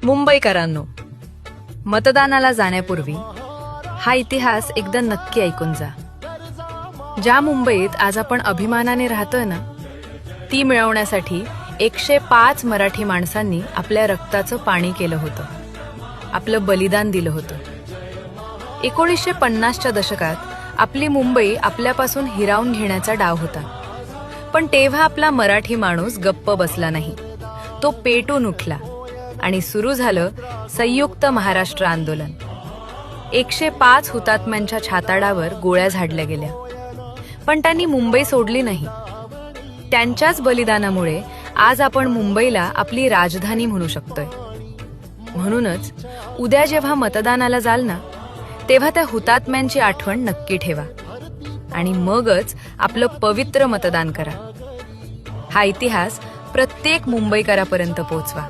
मुंबईकरांनो, मतदानाला जाण्यापूर्वी हा इतिहास एकदा नक्की ऐकून जा. ज्या मुंबईत आज आपण अभिमानाने राहतोय ना, ती मिळवण्यासाठी 105 मराठी माणसांनी आपल्या रक्ताचं पाणी केलं होतं, आपलं बलिदान दिलं होतं. 1950च्या दशकात आपली मुंबई आपल्यापासून हिरावून घेण्याचा डाव होता. पण तेव्हा आपला मराठी माणूस गप्प बसला नाही. तो पेटून उठला आणि सुरू झालं संयुक्त महाराष्ट्र आंदोलन. 105 हुतात्म्यांच्या छाताडावर गोळ्या झाडल्या गेल्या, पण त्यांनी मुंबई सोडली नाही. त्यांच्याच बलिदानामुळे आज आपण मुंबईला आपली राजधानी म्हणू शकतोय. म्हणूनच उद्या जेव्हा मतदानाला जाल ना, तेव्हा त्या हुतात्म्यांची आठवण नक्की ठेवा आणि मगच आपलं पवित्र मतदान करा. हा इतिहास प्रत्येक मुंबईकरापर्यंत पोहोचवा.